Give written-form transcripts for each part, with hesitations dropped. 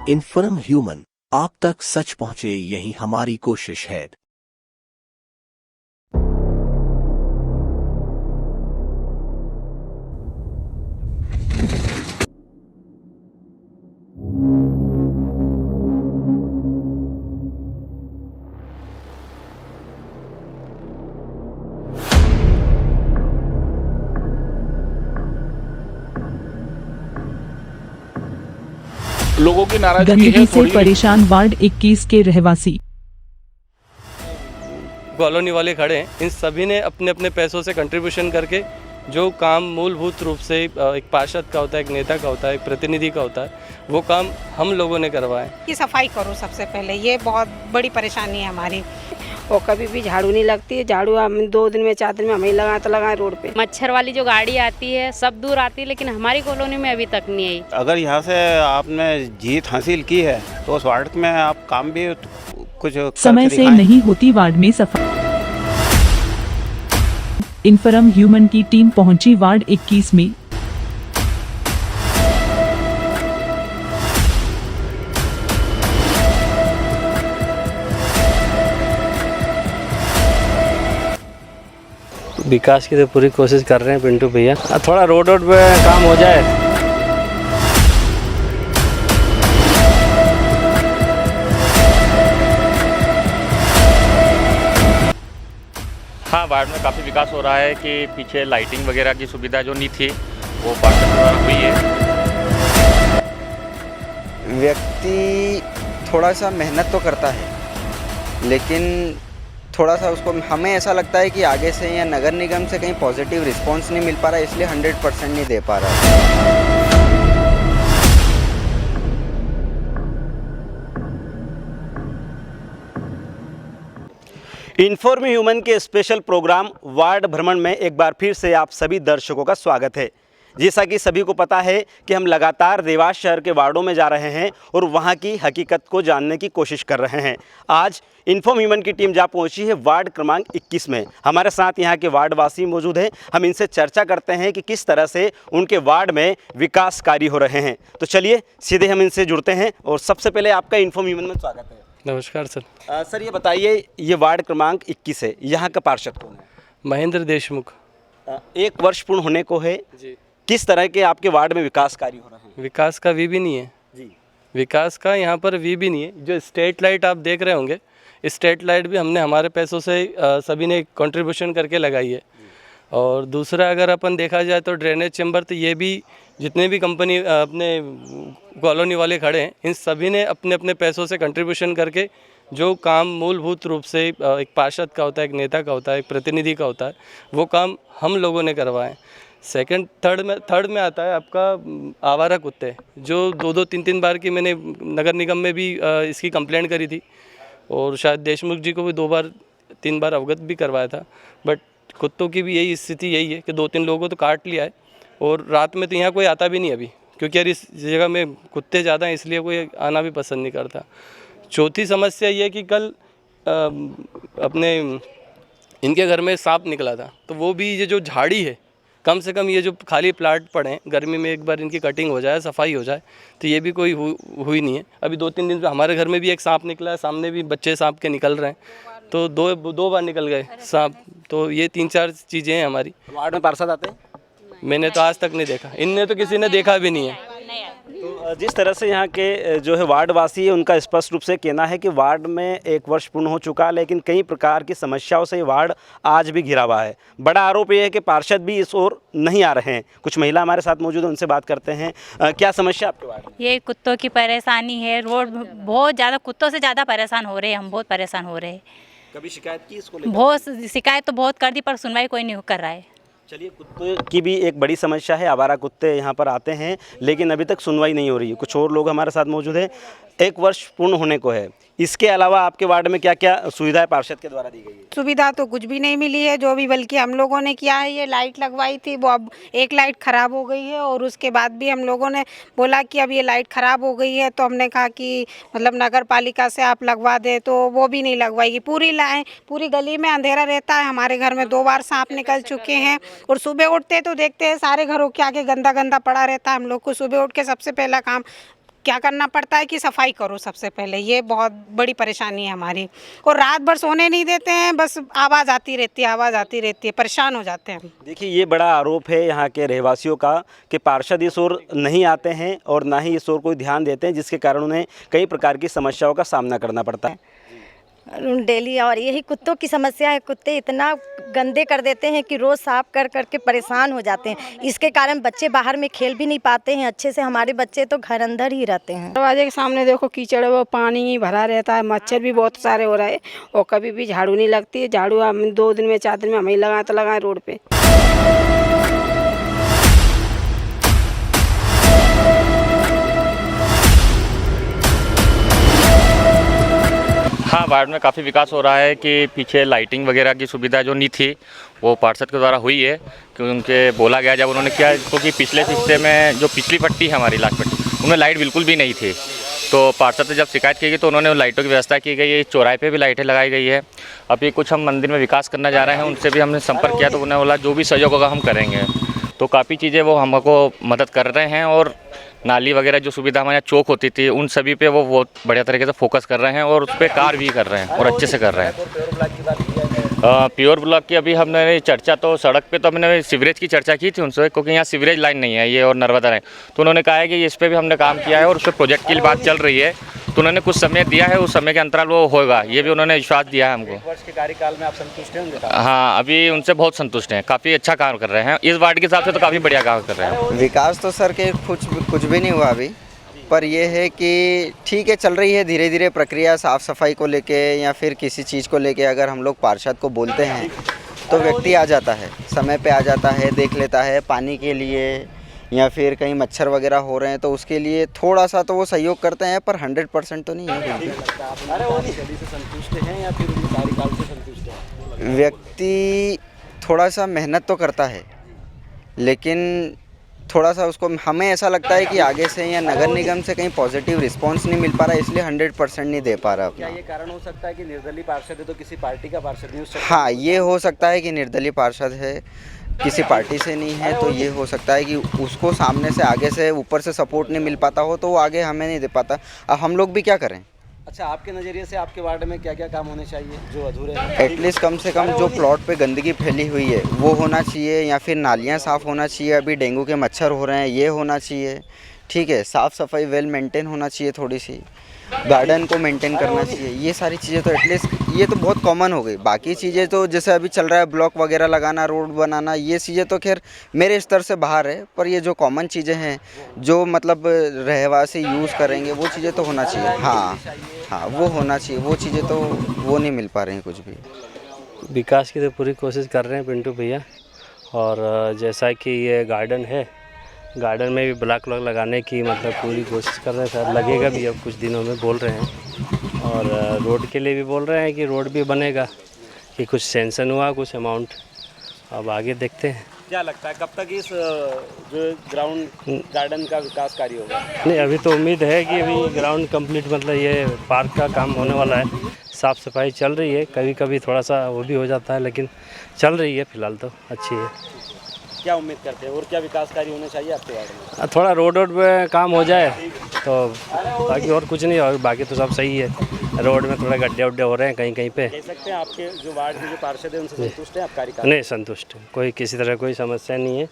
इन्फोरम human, आप तक सच पहुंचे, यही हमारी कोशिश है। लोगों की नाराजगी गंदगी से थोड़ी। परेशान वार्ड 21 के रहवासी। कॉलोनी वाले खड़े हैं, इन सभी ने अपने अपने पैसों से कंट्रीब्यूशन करके जो काम मूलभूत रूप से एक पार्षद का होता है, एक नेता का होता है, एक प्रतिनिधि का होता है, वो काम हम लोगों ने करवाए। कि सफाई करो सबसे पहले, ये बहुत बड़ी परेशानी है हमारी। और कभी भी झाड़ू नहीं लगती है। झाड़ू हम 2 दिन में 4 दिन में हमें लगाए तो लगाए रोड पे। मच्छर वाली जो गाड़ी आती है सब दूर आती है, लेकिन हमारी कॉलोनी में अभी तक नहीं आई। अगर यहाँ से आपने जीत हासिल की है तो उस वार्ड में आप काम भी कुछ समय से नहीं होती वार्ड में सफाई। इन्फोरम ह्यूमन की टीम पहुंची वार्ड 21 में। विकास की तो पूरी कोशिश कर रहे हैं पिंटू भैया। थोड़ा रोड पे काम हो जाए। हाँ, वार्ड में काफ़ी विकास हो रहा है कि पीछे लाइटिंग वगैरह की सुविधा जो नहीं थी वो पार्षद द्वारा हुई है। व्यक्ति थोड़ा सा मेहनत तो करता है, लेकिन थोड़ा सा उसको हमें ऐसा लगता है कि आगे से या नगर निगम से कहीं पॉजिटिव रिस्पांस नहीं मिल पा रहा है, इसलिए 100% नहीं दे पा रहा है। इन्फॉर्म ह्यूमन के स्पेशल प्रोग्राम वार्ड भ्रमण में एक बार फिर से आप सभी दर्शकों का स्वागत है। जैसा कि सभी को पता है कि हम लगातार देवास शहर के वार्डों में जा रहे हैं और वहां की हकीकत को जानने की कोशिश कर रहे हैं। आज इन्फॉर्म ह्यूमन की टीम जा पहुंची है वार्ड क्रमांक 21 में। हमारे साथ यहां के वार्डवासी मौजूद हैं। हम इनसे चर्चा करते हैं कि किस तरह से उनके वार्ड में विकास कार्य हो रहे हैं। तो चलिए सीधे हम इनसे जुड़ते हैं और सबसे पहले आपका इन्फॉर्म ह्यूमन में स्वागत है। नमस्कार सर। सर ये बताइए, ये वार्ड क्रमांक 21 है, यहाँ का पार्षद कौन है? महेंद्र देशमुख। 1 वर्ष पूर्ण होने को है जी। किस तरह के आपके वार्ड में विकास कार्य हो रहे हैं? विकास का वी भी नहीं है जी। विकास का यहाँ पर वी भी नहीं है। जो स्ट्रीट लाइट आप देख रहे होंगे, स्ट्रीट लाइट भी हमने हमारे पैसों से सभी ने कंट्रीब्यूशन करके लगाई है। और दूसरा अगर अपन देखा जाए तो ड्रेनेज चैम्बर, तो ये भी जितने भी कंपनी अपने कॉलोनी वाले खड़े हैं, इन सभी ने अपने अपने पैसों से कंट्रीब्यूशन करके जो काम मूलभूत रूप से एक पार्षद का होता है, एक नेता का होता है, एक प्रतिनिधि का होता है, वो काम हम लोगों ने करवाए। थर्ड में आता है आपका आवारा कुत्ते, जो 2-3 बार की मैंने नगर निगम में भी इसकी कंप्लेंट करी थी और शायद देशमुख जी को भी 2-3 बार अवगत भी करवाया था। बट कुत्तों की भी यही स्थिति यही है कि 2-3 लोगों को तो काट लिया है और रात में तो यहाँ कोई आता भी नहीं अभी, क्योंकि यार इस जगह में कुत्ते ज़्यादा हैं, इसलिए कोई आना भी पसंद नहीं करता। चौथी समस्या ये कि कल अपने इनके घर में सांप निकला था, तो वो भी ये जो झाड़ी है, कम से कम ये जो खाली प्लाट पड़े हैं, गर्मी में एक बार इनकी कटिंग हो जाए, सफाई हो जाए, तो ये भी कोई हुई नहीं है। अभी 2-3 दिन हमारे घर में भी एक सांप निकला है, सामने भी बच्चे सांप के निकल रहे हैं, तो दो बार निकल गए सांप। तो ये 3-4 चीज़ें हैं हमारी। वार्ड में पार्षद आते हैं? मैंने तो आज तक नहीं देखा, इनने तो किसी ने देखा भी नहीं है। तो जिस तरह से यहाँ के जो है वार्डवासी है, उनका स्पष्ट रूप से कहना है कि वार्ड में 1 वर्ष पूर्ण हो चुका है, लेकिन कई प्रकार की समस्याओं से ये वार्ड आज भी घिरा हुआ है। बड़ा आरोप ये है कि पार्षद भी इस ओर नहीं आ रहे हैं। कुछ महिला हमारे साथ मौजूद है, उनसे बात करते हैं। क्या समस्या आपके वार्ड में? ये कुत्तों की परेशानी है। रोड बहुत ज़्यादा, कुत्तों से ज़्यादा परेशान हो रहे हैं हम, बहुत परेशान हो रहे हैं। कभी शिकायत की इसको लेकर? बहुत शिकायत तो बहुत कर दी, पर सुनवाई कोई नहीं कर रहा है। चलिए, कुत्ते की भी एक बड़ी समस्या है। आवारा कुत्ते यहाँ पर आते हैं, लेकिन अभी तक सुनवाई नहीं हो रही है। कुछ और लोग हमारे साथ मौजूद हैं। 1 वर्ष पूर्ण होने को है। इसके अलावा आपके वार्ड में क्या क्या सुविधाएं पार्षद के द्वारा दी गई है? सुविधा तो कुछ भी नहीं मिली है, जो भी बल्कि हम लोगों ने किया है, ये लाइट लगवाई थी, वो अब एक लाइट ख़राब हो गई है और उसके बाद भी हम लोगों ने बोला कि अब ये लाइट ख़राब हो गई है, तो हमने कहा कि मतलब नगर पालिका से आप लगवा दें, तो वो भी नहीं लगवाएगी। पूरी गली में अंधेरा रहता है, हमारे घर में 2 बार सांप निकल चुके हैं और सुबह उठते तो देखते हैं सारे घरों के आगे गंदा गंदा पड़ा रहता है। हम लोग को सुबह उठ के सबसे पहला काम क्या करना पड़ता है कि सफाई करो सबसे पहले, ये बहुत बड़ी परेशानी है हमारी। और रात भर सोने नहीं देते हैं, बस आवाज़ आती रहती है, परेशान हो जाते हैं हम। देखिए, ये बड़ा आरोप है यहाँ के रहवासियों का कि पार्षद इस ओर नहीं आते हैं और ना ही इस ओर कोई ध्यान देते हैं, जिसके कारण उन्हें कई प्रकार की समस्याओं का सामना करना पड़ता है डेली। और यही कुत्तों की समस्या है, कुत्ते इतना गंदे कर देते हैं कि रोज़ साफ कर करके परेशान हो जाते हैं। इसके कारण बच्चे बाहर में खेल भी नहीं पाते हैं अच्छे से, हमारे बच्चे तो घर अंदर ही रहते हैं। दरवाजे के सामने देखो कीचड़, वो पानी ही भरा रहता है, मच्छर भी बहुत सारे हो रहे हैं और कभी भी झाड़ू नहीं लगती है। झाड़ू हम 2 दिन में 4 दिन में हम ही लगाए तो लगाए रोड पे। हाँ, वार्ड में काफ़ी विकास हो रहा है कि पीछे लाइटिंग वगैरह की सुविधा जो नहीं थी वो पार्षद के द्वारा हुई है। कि उनके बोला गया जब उन्होंने किया, क्योंकि पिछले हिस्से में जो पिछली पट्टी है हमारी लास्ट पट्टी, उनमें लाइट बिल्कुल भी नहीं थी। तो पार्षद से जब शिकायत की गई तो उन्होंने लाइटों की व्यवस्था की गई है, चौराहे पे भी लाइटें लगाई गई है। अभी कुछ हम मंदिर में विकास करना जा रहे हैं, उनसे भी हमने संपर्क किया तो उन्होंने बोला जो भी सहयोग होगा हम करेंगे। तो काफ़ी चीज़ें वो हमको मदद कर रहे हैं और नाली वगैरह जो सुविधा हमारे यहाँ चौक होती थी उन सभी पे वो बहुत बढ़िया तरीके से फोकस कर रहे हैं और उस पर कार्य भी कर रहे हैं और अच्छे से कर रहे हैं। प्योर ब्लॉक की अभी हमने चर्चा तो सड़क पे तो हमने सीवरेज की चर्चा की थी उनसे, क्योंकि यहाँ सीवरेज लाइन नहीं है ये और नर्मदा लाइन, तो उन्होंने कहा है कि इस पर भी हमने काम किया है और उस पर प्रोजेक्ट की बात चल रही है। तो उन्होंने कुछ समय दिया है, उस समय के अंतराल वो होगा, ये भी उन्होंने विश्वास दिया है हमको। 1 वर्ष के कार्यकाल में आप संतुष्ट हैं उनके? हाँ, अभी उनसे बहुत संतुष्ट हैं, काफ़ी अच्छा काम कर रहे हैं इस वार्ड के हिसाब से, तो काफ़ी बढ़िया काम कर रहे हैं। विकास तो सर के कुछ भी नहीं हुआ अभी, पर यह है कि ठीक है, चल रही है धीरे धीरे प्रक्रिया साफ़ सफाई को लेके या फिर किसी चीज़ को लेके। अगर हम लोग पार्षद को बोलते हैं तो व्यक्ति आ जाता है, समय पे आ जाता है, देख लेता है। पानी के लिए या फिर कहीं मच्छर वगैरह हो रहे हैं तो उसके लिए थोड़ा सा तो वो सहयोग करते हैं, पर 100% तो नहीं है। संतुष्ट हैं या फिर कार्यकाल से संतुष्ट हैं? व्यक्ति थोड़ा सा मेहनत तो करता है, लेकिन थोड़ा सा उसको हमें ऐसा लगता है कि आगे से या नगर निगम से कहीं पॉजिटिव रिस्पांस नहीं मिल पा रहा है, इसलिए 100% नहीं दे पा रहा अपना। क्या ये कारण हो सकता है कि निर्दलीय पार्षद है तो किसी पार्टी का पार्षद नहीं हो सकता? हाँ, ये हो सकता है कि निर्दलीय पार्षद है, किसी पार्टी से नहीं है, तो ये हो सकता है कि उसको सामने से आगे से ऊपर से सपोर्ट नहीं मिल पाता हो तो वो आगे हमें नहीं दे पाता। अब हम लोग भी क्या करें? अच्छा, आपके नज़रिए से आपके वार्ड में क्या क्या काम होने चाहिए जो अधूरे हैं? एटलीस्ट कम से कम जो प्लॉट पे गंदगी फैली हुई है वो होना चाहिए, या फिर नालियाँ साफ़ होना चाहिए। अभी डेंगू के मच्छर हो रहे हैं, ये होना चाहिए। ठीक है, साफ़ सफाई वेल मेंटेन होना चाहिए, थोड़ी सी गार्डन को मेंटेन करना चाहिए। ये सारी चीज़ें तो एटलीस्ट, ये तो बहुत कॉमन हो गई। बाकी चीज़ें तो जैसे अभी चल रहा है ब्लॉक वगैरह लगाना, रोड बनाना, ये चीज़ें तो खैर मेरे स्तर से बाहर है, पर ये जो कॉमन चीज़ें हैं जो मतलब रहवासी यूज़ करेंगे वो चीज़ें तो होना चाहिए। हाँ, वो होना चाहिए। वो चीज़ें तो वो नहीं मिल पा रही हैं कुछ भी। विकास की तो पूरी कोशिश कर रहे हैं पिंटू भैया। और जैसा कि ये गार्डन है, गार्डन में भी ब्लॉक लगाने की मतलब पूरी कोशिश कर रहे हैं सर। लगेगा भी अब कुछ दिनों में बोल रहे हैं। और रोड के लिए भी बोल रहे हैं कि रोड भी बनेगा, कि कुछ सेंक्शन हुआ कुछ अमाउंट, अब आगे देखते हैं। क्या लगता है कब तक इस जो ग्राउंड गार्डन का विकास कार्य होगा? नहीं, अभी तो उम्मीद है कि अभी ग्राउंड कंप्लीट, मतलब ये पार्क का काम होने वाला है। साफ़ सफाई चल रही है, कभी कभी थोड़ा सा वो भी हो जाता है, लेकिन चल रही है फ़िलहाल तो अच्छी है। क्या उम्मीद करते हैं और क्या विकास कार्य होने चाहिए आपके वार्ड में? थोड़ा रोड पे काम हो जाए तो बाकी और कुछ नहीं, और बाकी तो सब सही है। रोड में थोड़ा गड्ढे उड्ढे हो रहे हैं कहीं कहीं पे। कह सकते हैं आपके जो वार्ड के जो पार्षद हैं उनसे संतुष्ट हैं आप कार्यकाल? नहीं, संतुष्ट है, कोई किसी तरह कोई समस्या नहीं है।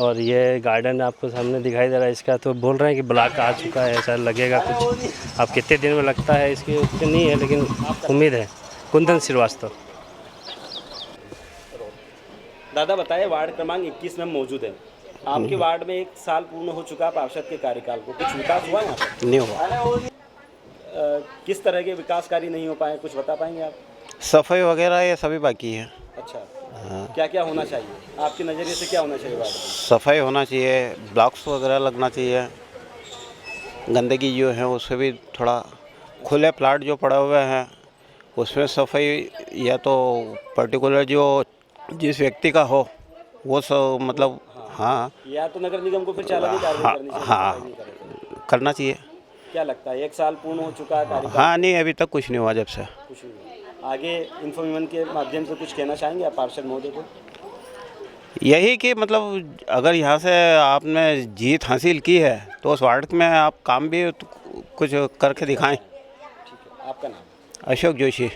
और ये गार्डन आपको सामने दिखाई दे रहा है इसका, तो बोल रहे हैं कि ब्लॉक आ चुका है, ऐसा लगेगा कुछ। अब कितने दिन में लगता है इसकी उसकी नहीं है, लेकिन उम्मीद है। कुंदन श्रीवास्तव। दादा बताइए, वार्ड क्रमांक 21 में मौजूद है। आपके वार्ड में 1 साल पूर्ण हो चुका पार्षद के कार्यकाल को, कुछ विकास हुआ यहाँ पर? नहीं हुआ। किस तरह के विकास कार्य नहीं हो पाए, कुछ बता पाएंगे आप? सफाई वगैरह ये सभी बाकी है। अच्छा, क्या क्या होना चाहिए आपके नज़रिए से? क्या होना चाहिए वार्ड में? सफाई होना चाहिए, ब्लॉक्स वगैरह लगना चाहिए, गंदगी जो है उससे भी थोड़ा, खुले प्लाट जो पड़े हुए हैं उसमें सफाई, या तो पर्टिकुलर जो जिस व्यक्ति का हो वो सब, मतलब हाँ, या तो नगर निगम को फिर चालक ही कार्रवाई करनी चाहिए, हाँ करना चाहिए। क्या लगता है 1 साल पूर्ण हो चुका है कार्यकाल? हाँ नहीं, अभी तक कुछ नहीं हुआ जब से। कुछ नहीं हुआ। आगे इन्फॉर्मेशन के माध्यम से कुछ कहना चाहेंगे आप पार्षद महोदय को? यही कि मतलब अगर यहाँ से आपने जीत हासिल की है तो उस वार्ड में आप काम भी कुछ करके दिखाएं। आपका नाम? अशोक जोशी।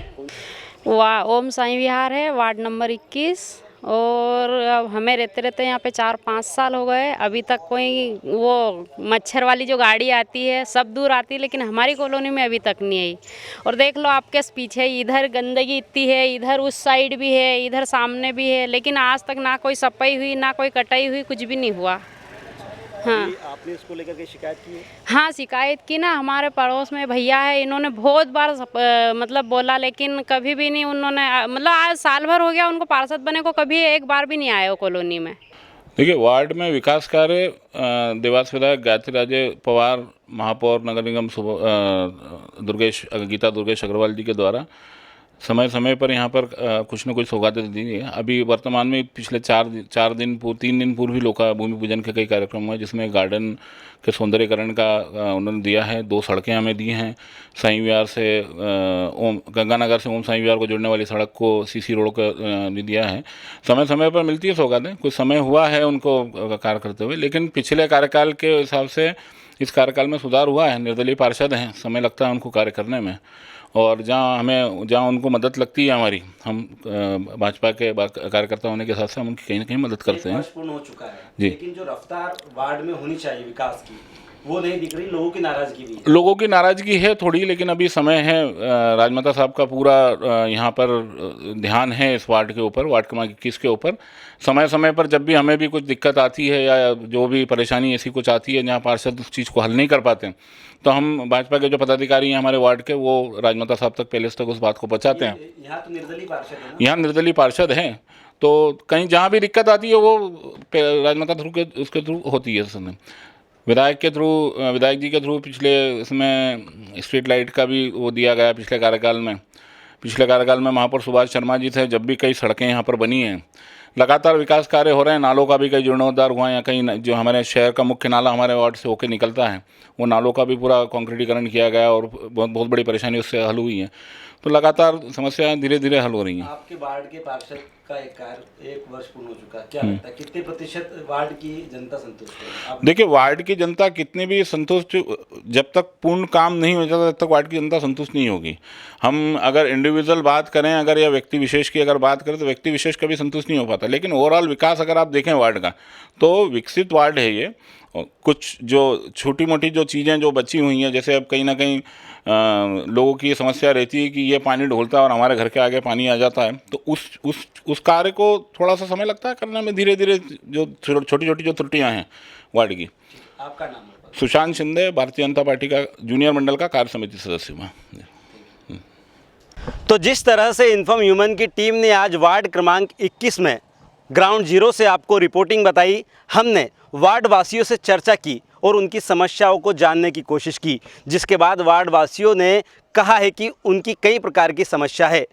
ओम साईं विहार है, वार्ड नंबर 21, और अब हमें रहते रहते यहाँ पे 4-5 साल हो गए। अभी तक कोई वो मच्छर वाली जो गाड़ी आती है सब दूर आती है, लेकिन हमारी कॉलोनी में अभी तक नहीं आई। और देख लो आपके पीछे, इधर गंदगी इतनी है, इधर उस साइड भी है, इधर सामने भी है, लेकिन आज तक ना कोई सफाई हुई, ना कोई कटाई हुई, कुछ भी नहीं हुआ। हाँ, आपने इसको लेकर के शिकायत की है? हाँ शिकायत की ना, हमारे पड़ोस में भैया है, इन्होंने बहुत बार मतलब बोला, लेकिन कभी भी नहीं उन्होंने, मतलब आज साल भर हो गया उनको पार्षद बने को, कभी एक बार भी नहीं आए वो कॉलोनी में। देखिए, वार्ड में विकास कार्य देवास विधायक गायत्री राजे पवार, महापौर नगर निगम गीता दुर्गेश अग्रवाल जी के द्वारा समय समय पर यहाँ पर कुछ न कुछ सौगातें दी है। अभी वर्तमान में पिछले 3 दिन पूर्व ही लोका भूमि पूजन के कई कार्यक्रम हुए, जिसमें गार्डन के सौंदर्यीकरण का उन्होंने दिया है। 2 सड़कें हमें दी हैं, साईं विहार से गंगानगर से ओम साईं विहार को जोड़ने वाली सड़क को सीसी रोड का दिया है। समय समय पर मिलती है सौगातें, कुछ समय हुआ है उनको कार्य करते हुए, लेकिन पिछले कार्यकाल के हिसाब से इस कार्यकाल में सुधार हुआ है। निर्दलीय पार्षद हैं, समय लगता है उनको कार्य करने में, और जहाँ उनको मदद लगती है हमारी, हम भाजपा के कार्यकर्ता होने के साथ साथ हम उनकी कहीं ना कहीं मदद करते हैं। पूर्ण हो चुका है जी, लेकिन जो रफ्तार वार्ड में होनी चाहिए विकास की वो नहीं दिख रही। लोगों की नाराजगी भी है। लोगों की नाराजगी है थोड़ी, लेकिन अभी समय है। राजमाता साहब का पूरा यहाँ पर ध्यान है इस वार्ड के ऊपर, वार्ड क्रमांक 21 के ऊपर। समय समय पर जब भी हमें भी कुछ दिक्कत आती है या जो भी परेशानी ऐसी कुछ आती है जहाँ पार्षद उस चीज़ को हल नहीं कर पाते, तो हम भाजपा के जो पदाधिकारी हैं हमारे वार्ड के, वो राजमाता साहब तक पहले तक उस बात को पहुँचाते हैं। यहाँ तो निर्दलीय पार्षद है ना? यहाँ निर्दलीय पार्षद हैं, तो कहीं जहाँ भी दिक्कत आती है वो राजमाता थ्रू के उसके थ्रू होती है। समय विधायक जी के थ्रू पिछले इसमें स्ट्रीट लाइट का भी वो दिया गया पिछले कार्यकाल में महापौर सुभाष शर्मा जी थे, जब भी कई सड़कें यहाँ पर बनी हैं। लगातार विकास कार्य हो रहे हैं, नालों का भी कई जीर्णोद्धार हुआ है। या कहीं जो हमारे शहर का मुख्य नाला हमारे वार्ड से होकर निकलता है, वो नालों का भी पूरा कंक्रीटीकरण किया गया और बहुत बड़ी परेशानी उससे हल हुई है। तो लगातार समस्याएं धीरे धीरे हल हो रही हैं। आपके वार्ड के पार्षद का एक कार्य 1 वर्ष पूर्ण हो चुका है, क्या लगता है कितने प्रतिशत वार्ड की जनता संतुष्ट है? देखिए, वार्ड की जनता कितनी भी संतुष्ट, जब तक पूर्ण काम नहीं हो जाता तब तक वार्ड की जनता संतुष्ट नहीं होगी। हम अगर इंडिविजुअल बात करें, अगर या व्यक्ति विशेष की अगर बात करें, तो व्यक्ति विशेष कभी संतुष्ट नहीं हो पाता। लेकिन ओवरऑल विकास अगर आप देखें वार्ड का, तो विकसित वार्ड है ये। कुछ जो छोटी मोटी जो चीज़ें जो बची हुई हैं, जैसे अब कहीं ना कहीं लोगों की समस्या रहती है कि ये पानी ढोलता है और हमारे घर के आगे पानी आ जाता है, तो उस कार्य को थोड़ा सा समय लगता है करने में, धीरे धीरे जो छोटी छोटी जो त्रुटियां हैं वार्ड की। आपका नाम? सुशांत शिंदे, भारतीय जनता पार्टी का जूनियर मंडल का कार्य समिति सदस्य हूँ। तो जिस तरह से इन्फॉर्म ह्यूमन की टीम ने आज वार्ड क्रमांक 21 में ग्राउंड जीरो से आपको रिपोर्टिंग बताई, हमने वार्ड वासियों से चर्चा की और उनकी समस्याओं को जानने की कोशिश की, जिसके बाद वार्ड वासियों ने कहा है कि उनकी कई प्रकार की समस्या है।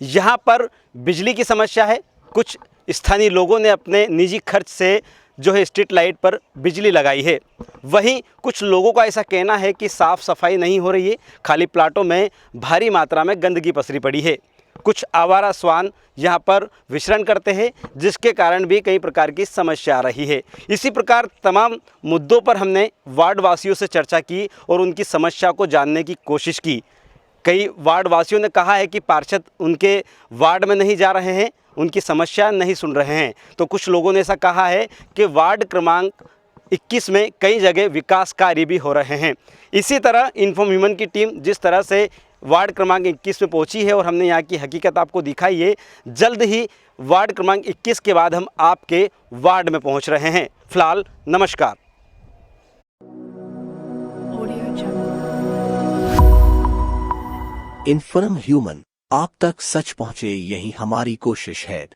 यहाँ पर बिजली की समस्या है, कुछ स्थानीय लोगों ने अपने निजी खर्च से जो है स्ट्रीट लाइट पर बिजली लगाई है। वहीं कुछ लोगों का ऐसा कहना है कि साफ़ सफाई नहीं हो रही है, खाली प्लाटों में भारी मात्रा में गंदगी पसरी पड़ी है। कुछ आवारा श्वान यहाँ पर विचरण करते हैं, जिसके कारण भी कई प्रकार की समस्या आ रही है। इसी प्रकार तमाम मुद्दों पर हमने वार्ड वासियों से चर्चा की और उनकी समस्या को जानने की कोशिश की। कई वार्ड वासियों ने कहा है कि पार्षद उनके वार्ड में नहीं जा रहे हैं, उनकी समस्या नहीं सुन रहे हैं। तो कुछ लोगों ने ऐसा कहा है कि वार्ड क्रमांक 21 में कई जगह विकास कार्य भी हो रहे हैं। इसी तरह इन्फॉर्म ह्यूमन की टीम जिस तरह से वार्ड क्रमांक 21 में पहुंची है और हमने यहाँ की हकीकत आपको दिखाई है, जल्द ही वार्ड क्रमांक 21 के बाद हम आपके वार्ड में पहुंच रहे हैं। फिलहाल नमस्कार। इन्फॉर्म ह्यूमन, आप तक सच पहुंचे, यही हमारी कोशिश है।